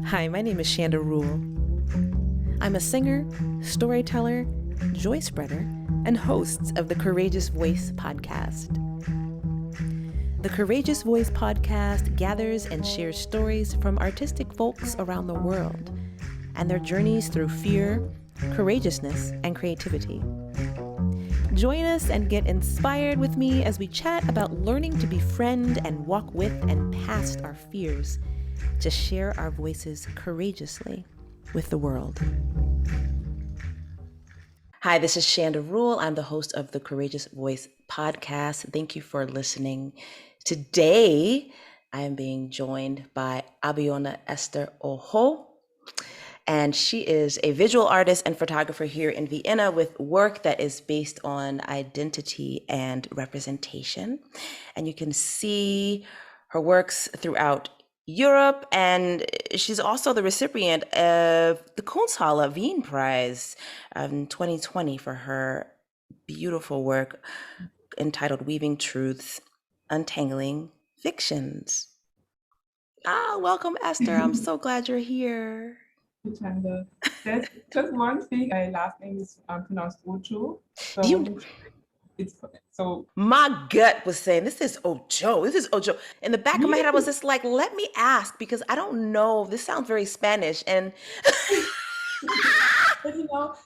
Hi, my name is Chanda Rule. I'm a singer, storyteller, joy spreader, and host of the Courageous Voice podcast. The Courageous Voice podcast gathers and shares stories from artistic folks around the world and their journeys through fear, courageousness, and creativity. Join us and get inspired with me as we chat about learning to befriend and walk with and past our fears to share our voices courageously with the world. Hi, this is Chanda Rule. I'm the host of the Courageous Voice podcast. Thank you for listening. Today, I am being joined by Abiona Esther Ojo, and she is a visual artist and photographer here in Vienna with work that is based on identity and representation. And you can see her works throughout Europe, and she's also the recipient of the Kunsthalle Wien Prize in 2020 for her beautiful work entitled Weaving Truths, Untangling Fictions. Welcome, Esther. I'm so glad you're here. Chanda. There's just one thing. My last name is pronounced Ojo. It's so. My gut was saying, this is Ojo. This is Ojo. In the back of my head, I was just like, let me ask, because I don't know. This sounds very Spanish. And But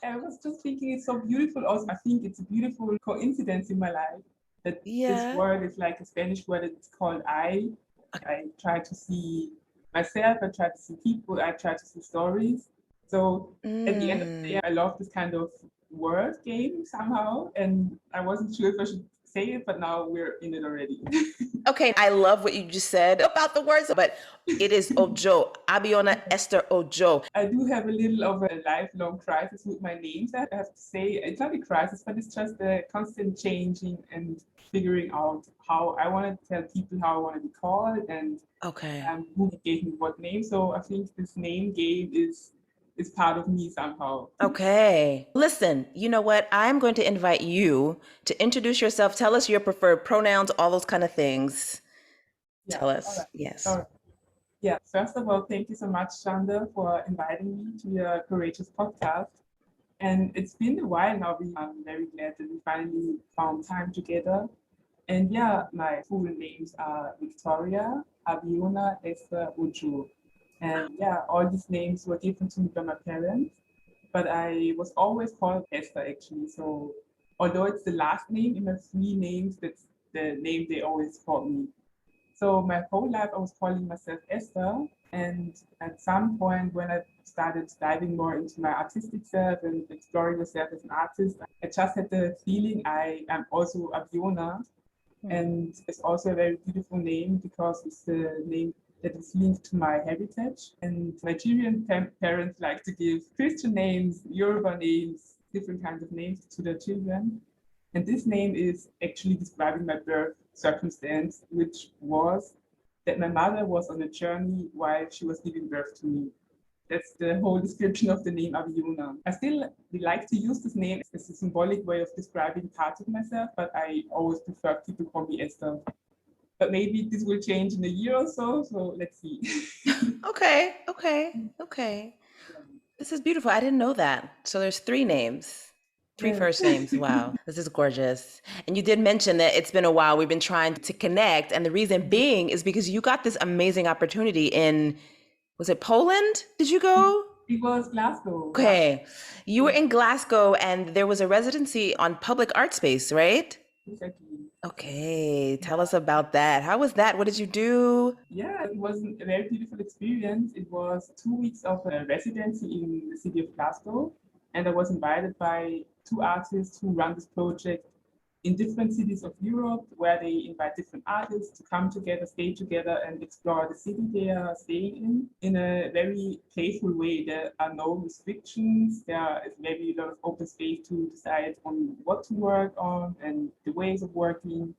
I was just thinking it's so beautiful. Also, I think it's a beautiful coincidence in my life that this word is like a Spanish word. It's called I. I try to see myself. I try to see people. I try to see stories. So at the end of the day, I love this kind of word game somehow. And I wasn't sure if I should say it, but now we're in it already. Okay, I love what you just said about the words, but it is Ojo, Abiona Esther Ojo. I do have a little of a lifelong crisis with my names. I have to say, it's not a crisis, but it's just a constant changing and figuring out how I want to tell people how I want to be called and who gave me what name. So I think this name game is part of me somehow. Okay. Listen, you know what? I'm going to invite you to introduce yourself. Tell us your preferred pronouns, all those kind of things. Yeah. Tell us. Right. Yes. All right. Yeah, first of all, thank you so much, Chanda, for inviting me to your Courageous podcast. And it's been a while now. I'm very glad that we finally found time together. And yeah, my full names are Victoria Abiona Esther Ojo. And yeah, all these names were given to me by my parents, but I was always called Esther actually. So although it's the last name in my three names, that's the name they always called me. So my whole life I was calling myself Esther, and at some point when I started diving more into my artistic self and exploring myself as an artist, I just had the feeling I am also Abiona. And it's also a very beautiful name because it's the name that is linked to my heritage. And Nigerian parents like to give Christian names, Yoruba names, different kinds of names to their children. And this name is actually describing my birth circumstance, which was that my mother was on a journey while she was giving birth to me. That's the whole description of the name Abiona. I still like to use this name as a symbolic way of describing parts of myself, but I always prefer people call me Esther. But maybe this will change in a year or so let's see. Okay. This is beautiful. I didn't know that. So there's three names. Three first names. Wow. This is gorgeous. And you did mention that it's been a while. We've been trying to connect. And the reason being is because you got this amazing opportunity in, was it Poland? Did you go? It was Glasgow. Okay. You were in Glasgow and there was a residency on public art space, right? Exactly. Okay. Tell us about that. How was that? What did you do? Yeah, it was a very beautiful experience. It was 2 weeks of a residency in the city of Glasgow. And I was invited by two artists who run this project in different cities of Europe, where they invite different artists to come together, stay together, and explore the city they are staying in a very playful way. There are no restrictions. There is maybe a lot of open space to decide on what to work on and the ways of working.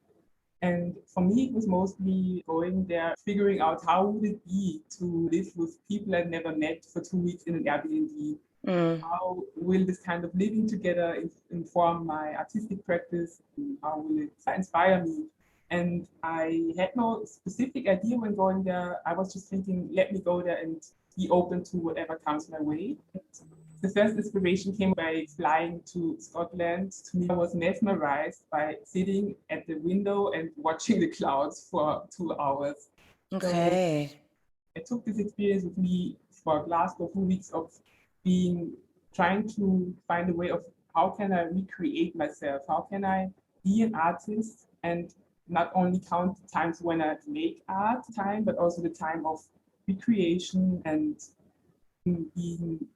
And for me, it was mostly going there, figuring out how would it be to live with people I'd never met for 2 weeks in an Airbnb. How will this kind of living together inform my artistic practice? How will it inspire me? And I had no specific idea when going there. I was just thinking, let me go there and be open to whatever comes my way. The first inspiration came by flying to Scotland. To me, I was mesmerized by sitting at the window and watching the clouds for 2 hours. So Okay. I took this experience with me for Glasgow, 2 weeks of trying to find a way of how can I recreate myself? How can I be an artist and not only count the times when I make art time, but also the time of recreation and being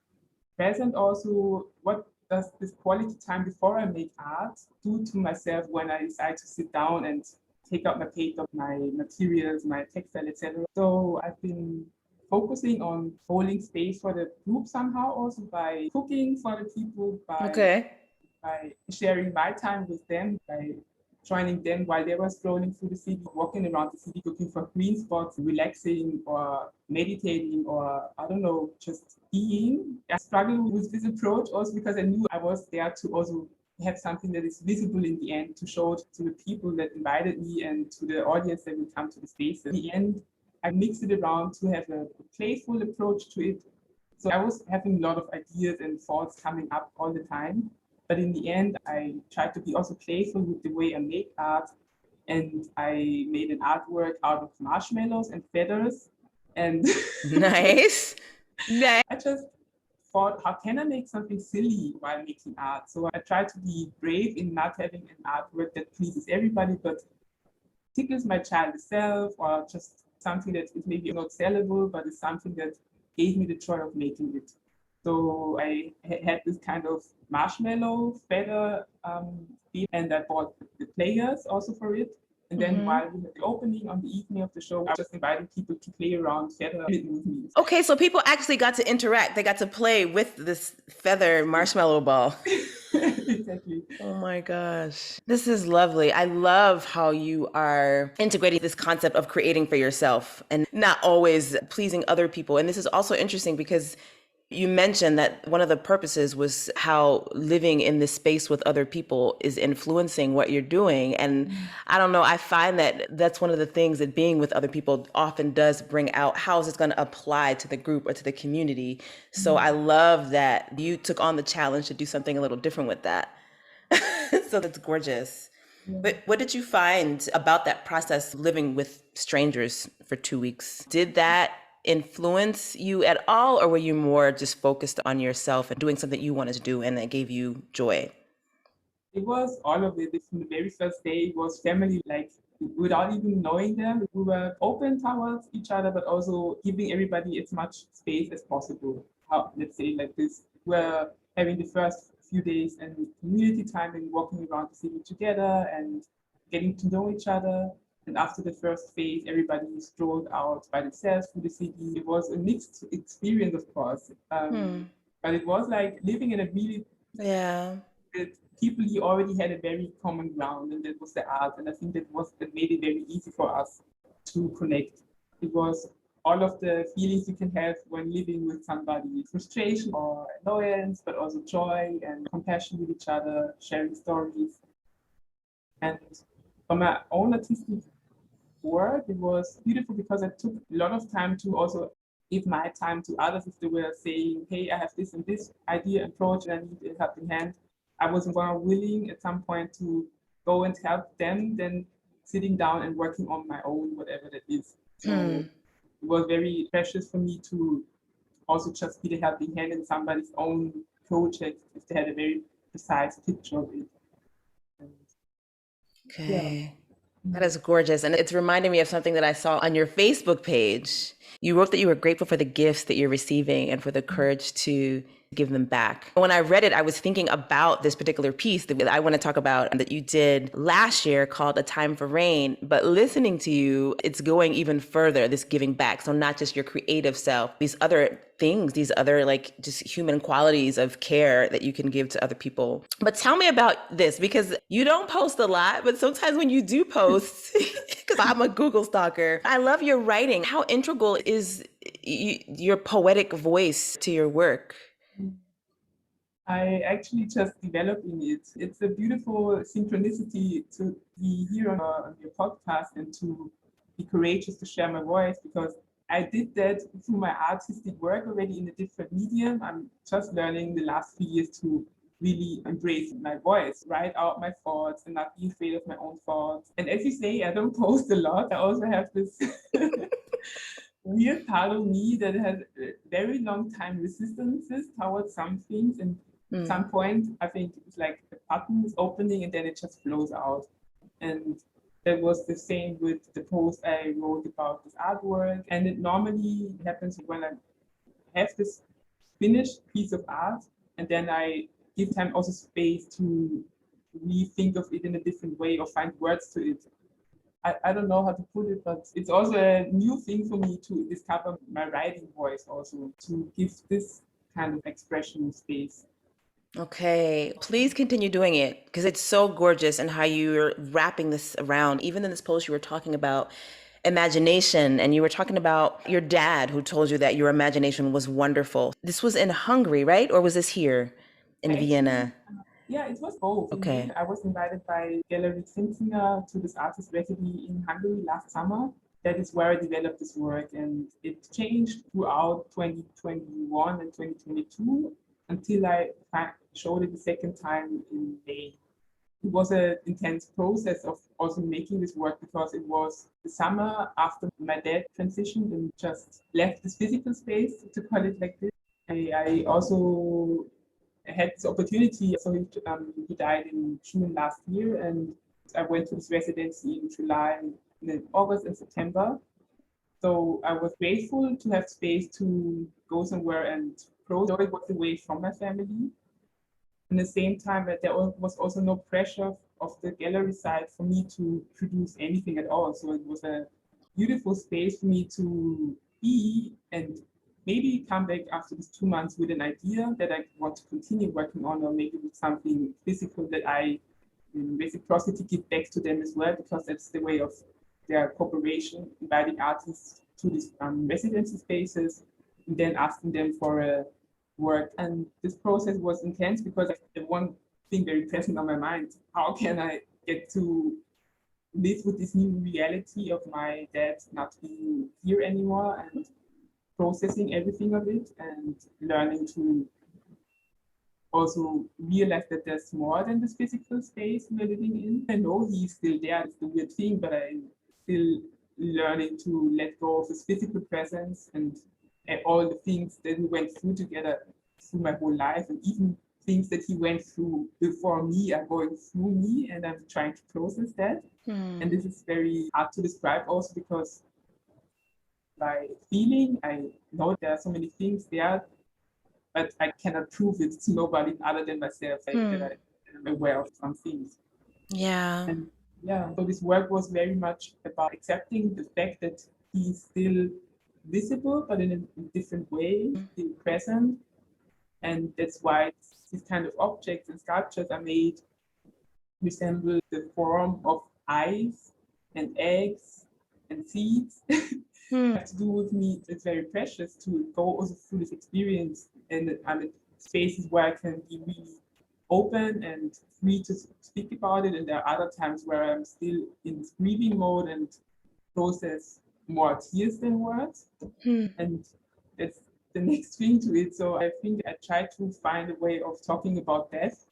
present also. What does this quality time before I make art do to myself when I decide to sit down and take out my paper, my materials, my textile, etc. So I've been focusing on holding space for the group somehow, also by cooking for the people, Okay. by sharing my time with them, by joining them while they were strolling through the city, walking around the city, looking for green spots, relaxing or meditating, or I don't know, just being. I struggled with this approach also because I knew I was there to also have something that is visible in the end to show to the people that invited me and to the audience that will come to the space. In the end, I mixed it around to have a playful approach to it. So I was having a lot of ideas and thoughts coming up all the time. But in the end, I tried to be also playful with the way I make art. And I made an artwork out of marshmallows and feathers. And Nice. Nice. I just thought, how can I make something silly while making art? So I tried to be brave in not having an artwork that pleases everybody, but tickles my child self, or just something that is maybe not sellable, but is something that gave me the joy of making it. So I had this kind of marshmallow feather and I bought the players also for it. And then while we had the opening on the evening of the show, I was just inviting people to play around feather with me. Okay, so people actually got to interact. They got to play with this feather marshmallow ball. Exactly. Oh my gosh. This is lovely. I love how you are integrating this concept of creating for yourself and not always pleasing other people. And this is also interesting because you mentioned that one of the purposes was how living in this space with other people is influencing what you're doing. And I don't know, I find that that's one of the things that being with other people often does bring out. How is this going to apply to the group or to the community? So I love that you took on the challenge to do something a little different with that. So that's gorgeous. But what did you find about that process living with strangers for 2 weeks? Did that influence you at all, or were you more just focused on yourself and doing something you wanted to do and that gave you joy? It was all of it. From the very first day, it was family, like without even knowing them. We were open towards each other, but also giving everybody as much space as possible. How, let's say like this, we're having the first few days and community time and walking around the city together and getting to know each other. And after the first phase, everybody strolled out by themselves through the city. It was a mixed experience, of course. But it was like living in a really Yeah. people you already had a very common ground, and that was the art. And I think that made it very easy for us to connect. It was all of the feelings you can have when living with somebody, frustration or annoyance, but also joy and compassion with each other, sharing stories. And for my own artistic work, it was beautiful because I took a lot of time to also give my time to others if they were saying, hey, I have this and this idea and project and I need a helping hand. I was more willing at some point to go and help them than sitting down and working on my own, whatever that is. So it was very precious for me to also just be the helping hand in somebody's own project if they had a very precise picture of it. And yeah. Okay. That is gorgeous. And it's reminding me of something that I saw on your Facebook page. You wrote that you were grateful for the gifts that you're receiving and for the courage to give them back. When I read it, I was thinking about this particular piece that I want to talk about that you did last year called A Time for Rain. But listening to you, it's going even further, this giving back. So not just your creative self, these other things, these other like just human qualities of care that you can give to other people. But tell me about this, because you don't post a lot, but sometimes when you do post, because I'm a Google stalker, I love your writing. How integral is your poetic voice to your work? I actually just developing it. It's a beautiful synchronicity to be here on your podcast and to be courageous to share my voice, because I did that through my artistic work already in a different medium. I'm just learning the last few years to really embrace my voice, write out my thoughts and not be afraid of my own thoughts. And as you say, I don't post a lot. I also have this weird part of me that has a very long time resistances towards some things. And at some point, I think it's like the button is opening and then it just flows out. And that was the same with the post I wrote about this artwork. And it normally happens when I have this finished piece of art and then I give time also space to rethink of it in a different way or find words to it. I don't know how to put it, but it's also a new thing for me to discover my writing voice also, to give this kind of expression space. Okay, please continue doing it because it's so gorgeous and how you're wrapping this around. Even in this post, you were talking about imagination and you were talking about your dad who told you that your imagination was wonderful. This was in Hungary, right? Or was this here in Actually, Vienna? yeah, it was both. In Okay. Vienna, I was invited by Gallery Zinzinger to this artist residency in Hungary last summer. That is where I developed this work, and it changed throughout 2021 and 2022 until I showed it the second time in May. It was an intense process of also making this work because it was the summer after my dad transitioned and just left this physical space, to call it like this. I also had this opportunity. So he died in June last year, and I went to this residency in July, in August and September. So I was grateful to have space to go somewhere and grow. It was away from my family. At the same time, that there was also no pressure of the gallery side for me to produce anything at all. So it was a beautiful space for me to be and maybe come back after these 2 months with an idea that I want to continue working on, or maybe with something physical that I, in reciprocity, give back to them as well, because that's the way of their cooperation, inviting artists to these residency spaces and then asking them for a work. And this process was intense because the one thing very present on my mind, how can I get to live with this new reality of my dad not being here anymore, and processing everything of it and learning to also realize that there's more than this physical space we're living in. I know he's still there, it's the weird thing, but I'm still learning to let go of his physical presence and all the things that we went through together through my whole life, and even things that he went through before me are going through me, and I'm trying to process that. And this is very hard to describe also because by feeling, I know there are so many things there, but I cannot prove it to nobody other than myself, that I'm aware of some things. Yeah. And yeah, so this work was very much about accepting the fact that he's still visible, but in a different way, still present. And that's why these kind of objects and sculptures are made resemble the form of eyes and eggs and seeds. Have to do with me. It's very precious to go also through this experience, and I'm in spaces where I can be really open and free to speak about it. And there are other times where I'm still in this grieving mode and process more tears than words. And that's the next thing to it. So I think I try to find a way of talking about death,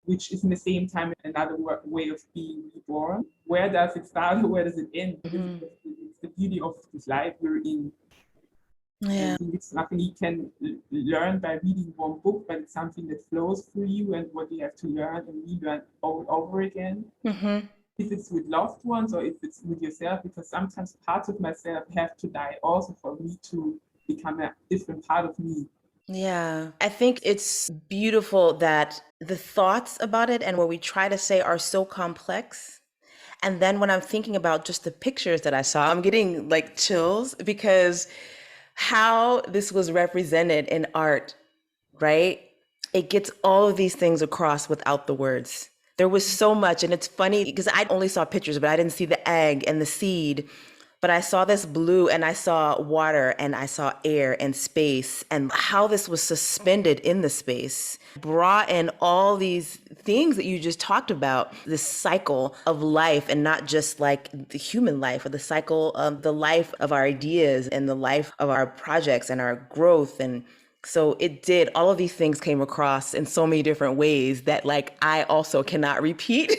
which is in the same time another way of being reborn. Where does it start or where does it end? It's the beauty of this life we're in. Yeah. And it's nothing you can learn by reading one book, but it's something that flows through you and what you have to learn and relearn over again. If it's with loved ones or if it's with yourself, because sometimes parts of myself have to die also for me to become a different part of me. Yeah, I think it's beautiful that the thoughts about it and what we try to say are so complex. And then when I'm thinking about just the pictures that I saw, I'm getting like chills because how this was represented in art, right? It gets all of these things across without the words. There was so much, and it's funny because I only saw pictures, but I didn't see the egg and the seed. but I saw this blue and I saw water and I saw air and space and how this was suspended in the space brought in all these things that you just talked about, this cycle of life, and not just like the human life, or the cycle of the life of our ideas and the life of our projects and our growth. And so it did, all of these things came across in so many different ways that like I also cannot repeat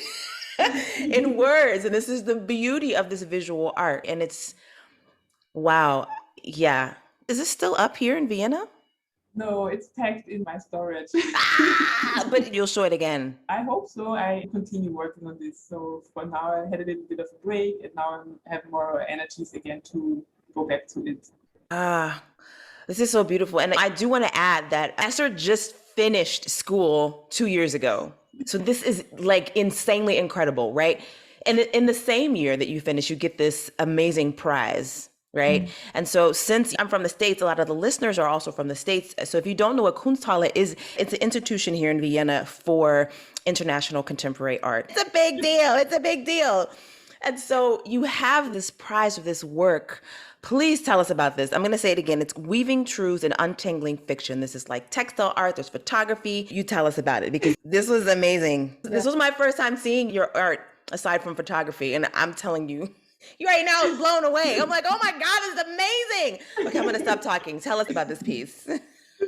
in words. And this is the beauty of this visual art. And it's, wow. Yeah. Is this still up here in Vienna? No, it's packed in my storage. Ah, but you'll show it again. I hope so. I continue working on this. So for now, I had a little bit of a break, and now I have more energies again to go back to it. Ah, this is so beautiful. And I do want to add that Esther just finished school 2 years ago. So this is like insanely incredible, right? And in the same year that you finish, you get this amazing prize, right? And so since I'm from the States, a lot of the listeners are also from the States. So if you don't know what Kunsthalle is, it's an institution here in Vienna for international contemporary art. It's a big deal. It's a big deal. And so you have this prize of this work. Please tell us about this. I'm going to say it again. It's Weaving Truth and Untangling Fiction. This is like textile art, there's photography. You tell us about it, because this was amazing. This was my first time seeing your art aside from photography. And I'm telling you, you right now is blown away. I'm like, oh my God, this is amazing. Okay, I'm going to stop talking. Tell us about this piece.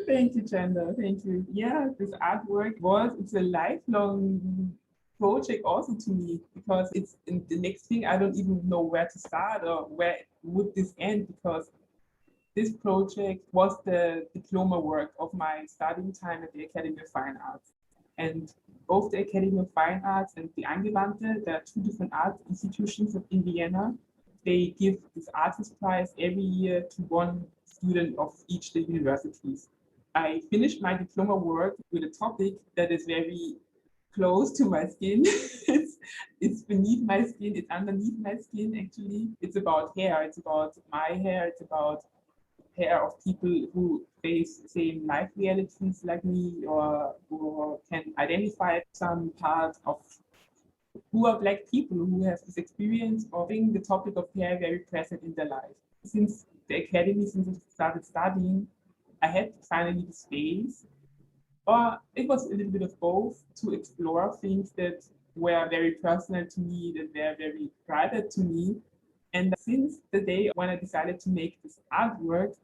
Thank you, Chanda. Thank you. Yeah, this artwork it's a lifelong project also to me, because it's in the next thing. I don't even know where to start or where would this end, because this project was the diploma work of my studying time at the Academy of Fine Arts. And both the Academy of Fine Arts and the Angewandte, there are two different art institutions in Vienna. They give this artist prize every year to one student of each the universities. I finished my diploma work with a topic that is very close to my skin. it's beneath my skin, it's underneath my skin actually. It's about hair, it's about my hair, it's about hair of people who face the same life realities like me, or who can identify some part of who are Black people who have this experience of being the topic of hair very present in their life. Since the academy, since I started studying, I had finally the space, or it was a little bit of both, to explore things that were very personal to me, that were very private to me. And since the day when I decided to make this artworks,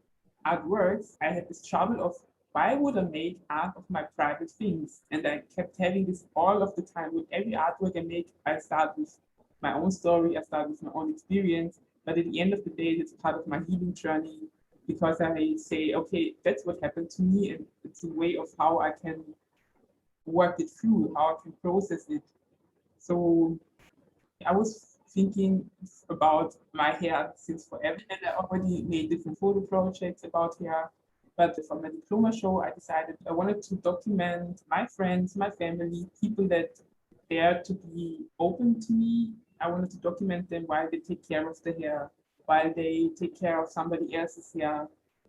I had this trouble of why would I make art of my private things? And I kept having this all of the time. With every artwork I make, I start with my own story, I start with my own experience. But at the end of the day, it's part of my healing journey, because I say, okay, that's what happened to me, and it's a way of how I can work it through, how I can process it. So I was thinking about my hair since forever, and I already made different photo projects about hair. But for my diploma show, I decided I wanted to document my friends, my family, people that dare to be open to me. I wanted to document them while they take care of the hair, while they take care of somebody else's hair,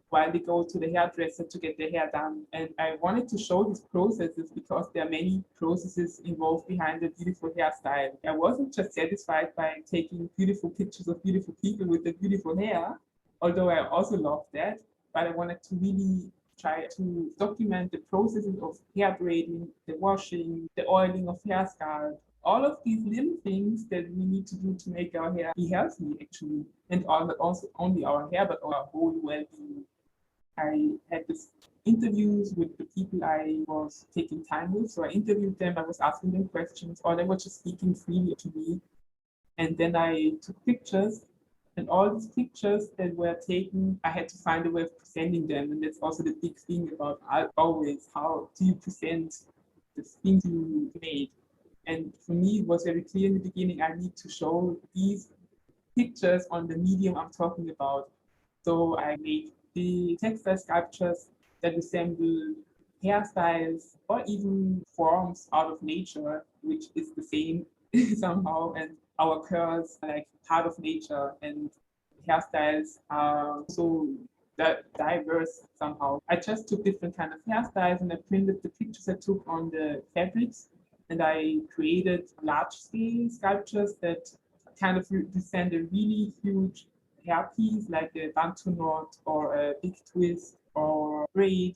while they go to the hairdresser to get their hair done. And I wanted to show these processes because there are many processes involved behind a beautiful hairstyle. I wasn't just satisfied by taking beautiful pictures of beautiful people with the beautiful hair, although I also loved that, but I wanted to really try to document the processes of hair braiding, the washing, the oiling of hair scalp, all of these little things that we need to do to make our hair be healthy, actually, and also only our hair, but our whole well-being. I had this interviews with the people I was taking time with. So I interviewed them, I was asking them questions, or they were just speaking freely to me. And then I took pictures, and all these pictures that were taken, I had to find a way of presenting them. And that's also the big thing about art always. How do you present the things you made? And for me, it was very clear in the beginning, I need to show these pictures on the medium I'm talking about. So I made the textile sculptures that resemble hairstyles or even forms out of nature, which is the same somehow. And our curls are like part of nature, and hairstyles are so diverse somehow. I just took different kind of hairstyles and I printed the pictures I took on the fabrics, and I created large scale sculptures that kind of represent a really huge hairpiece like a bantu knot or a big twist or braid.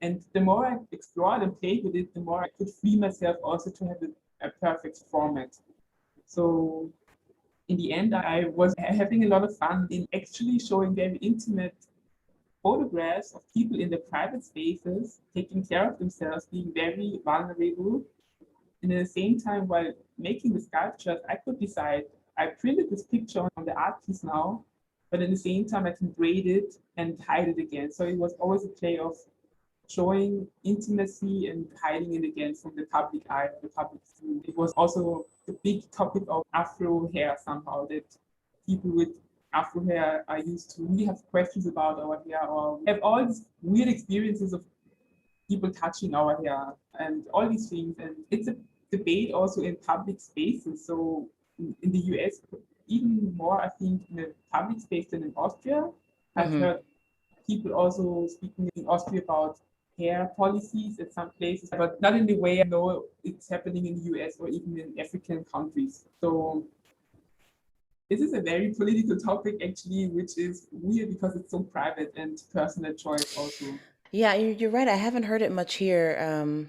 And the more I explored and played with it, the more I could free myself also to have a perfect format. So in the end, I was having a lot of fun in actually showing very intimate photographs of people in their private spaces, taking care of themselves, being very vulnerable. And at the same time, while making the sculptures, I could decide, I printed this picture on the art piece now, but at the same time, I can braid it and hide it again. So it was always a play of showing intimacy and hiding it again from the public eye, the public view. It was also the big topic of Afro hair somehow, that people with Afro hair are used to. We have questions about our hair or have all these weird experiences of people touching our hair and all these things. And it's a debate also in public spaces. So in the US, even more, I think, in a public space than in Austria. I've heard people also speaking in Austria about hair policies at some places, but not in the way I know it's happening in the US or even in African countries. So this is a very political topic actually, which is weird because it's so private and personal choice also. Yeah, you're right. I haven't heard it much here,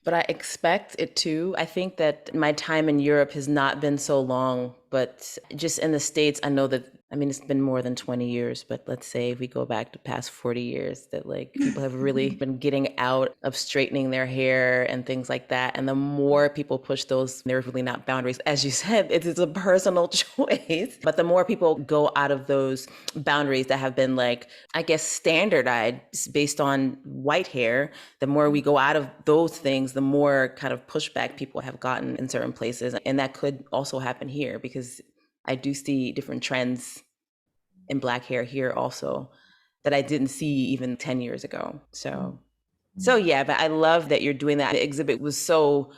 but I expect it to. I think that my time in Europe has not been so long, but just in the States, I know that, I mean, it's been more than 20 years, but let's say if we go back to past 40 years, that like people have really been getting out of straightening their hair and things like that. And the more people push those, there's really not boundaries. As you said, it is a personal choice. But the more people go out of those boundaries that have been like, I guess, standardized based on white hair, the more we go out of those things, the more kind of pushback people have gotten in certain places. And that could also happen here because I do see different trends in Black hair here also that I didn't see even 10 years ago. So yeah, but I love that you're doing that. The exhibit was so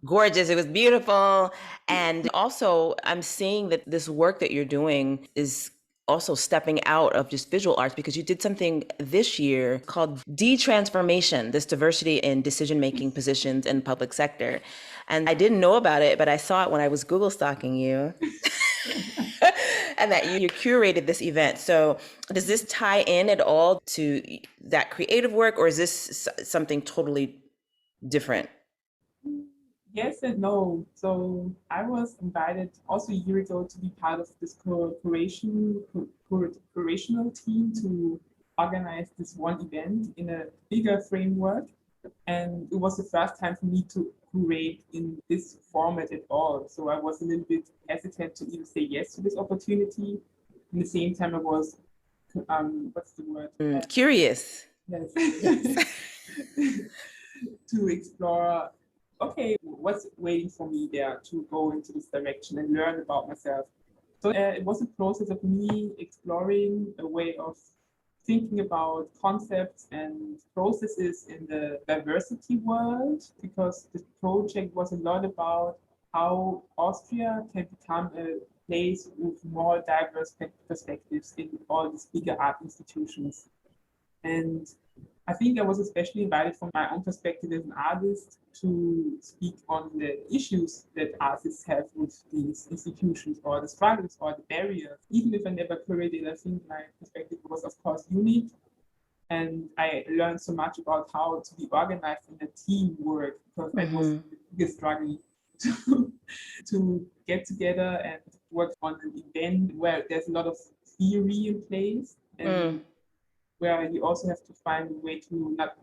gorgeous. It was beautiful. And also, I'm seeing that this work that you're doing is also stepping out of just visual arts because you did something this year called de-transformation, this diversity in decision-making positions in public sector. And I didn't know about it, but I saw it when I was Google stalking you. And that you curated this event. So does this tie in at all to that creative work, or is this something totally different? Yes and no. So I was invited also a year ago to be part of this curational team to organize this one event in a bigger framework. And it was the first time for me to curate in this format at all. So I was a little bit hesitant to even say yes to this opportunity. At the same time, I was, what's the word? Curious. Yes. Yes. To explore, okay, what's waiting for me there to go into this direction and learn about myself. So it was a process of me exploring a way of thinking about concepts and processes in the diversity world, because the project was a lot about how Austria can become a place with more diverse perspectives in all these bigger art institutions. And I think I was especially invited from my own perspective as an artist to speak on the issues that artists have with these institutions or the struggles or the barriers. Even if I never curated, I think my perspective was, of course, unique. And I learned so much about how to be organized in a teamwork, because that was the biggest struggle to get together and work on an event where there's a lot of theory in place. And where you also have to find a way to not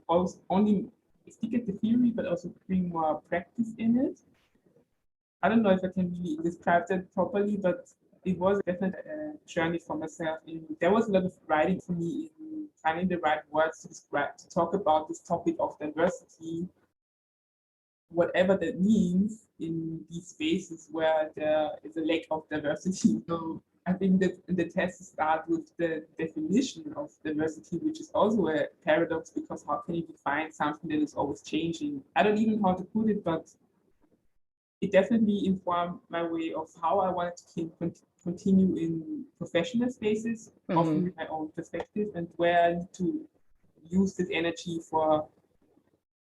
only stick at the theory, but also bring more practice in it. I don't know if I can really describe that properly, but it was definitely a journey for myself. And there was a lot of writing for me in finding the right words to describe, to talk about this topic of diversity, whatever that means in these spaces where there is a lack of diversity. So I think that the test starts with the definition of diversity, which is also a paradox, because how can you define something that is always changing? I don't even know how to put it, but it definitely informed my way of how I wanted to continue in professional spaces, often with my own perspective, and where I need to use this energy for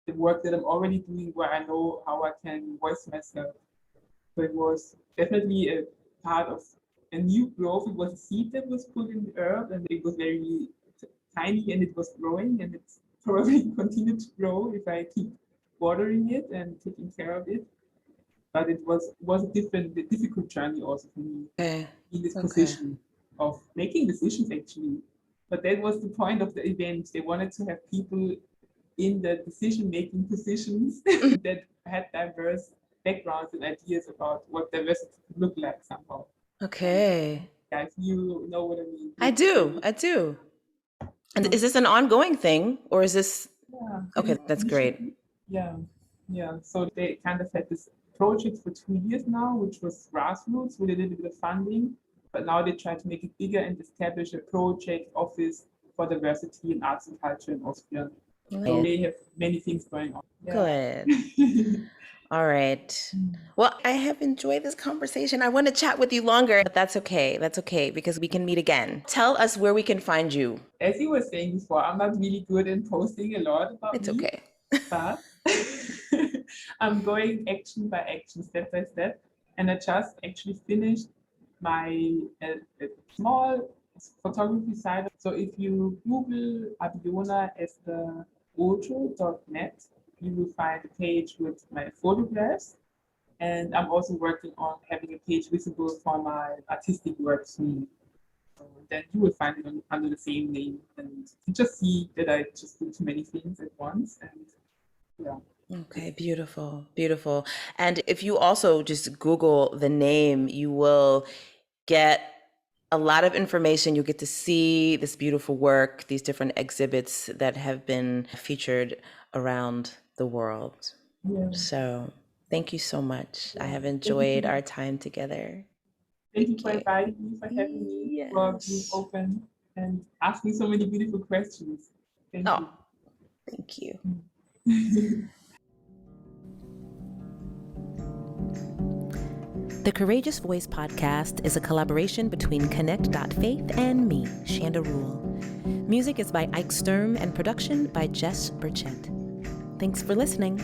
the work that I'm already doing, where I know how I can voice myself. So it was definitely a part of a new growth. It was a seed that was put in the earth, and it was very tiny, and it was growing, and it's probably continued to grow if I keep watering it and taking care of it. But it was a difficult journey also for me Okay. in this Okay. position of making decisions actually. But that was the point of the event. They wanted to have people in the decision-making positions that had diverse backgrounds and ideas about what diversity could look like somehow. Okay. Guys, you know what I mean. I do. I do. And is this an ongoing thing, or is this? Yeah. Okay, that's great. Yeah. Yeah. So they kind of had this project for 2 years now, which was grassroots with a little bit of funding. But now they try to make it bigger and establish a project office for diversity in arts and culture in Austria. So they have many things going on. Yeah. Good. All right. Well, I have enjoyed this conversation. I want to chat with you longer, but that's okay. That's okay because we can meet again. Tell us where we can find you. As you were saying before, I'm not really good in posting a lot about It's me, okay. but I'm going action by action, step by step. And I just actually finished my small photography site. So if you Google Abiona Esther Ojo.net, you will find a page with my photographs. And I'm also working on having a page visible for my artistic work soon. So then you will find it under the same name. And you just see that I just do too many things at once. And yeah. Okay, beautiful, beautiful. And if you also just Google the name, you will get a lot of information. You'll get to see this beautiful work, these different exhibits that have been featured around the world. Yeah. So thank you so much. I have enjoyed our time together. Thank you for inviting me, for having me, for being open and asking so many beautiful questions. Thank you. Thank you. The Courageous Voice podcast is a collaboration between Connect.Faith and me, Chanda Rule. Music is by Ike Sturm and production by Jess Burchett. Thanks for listening.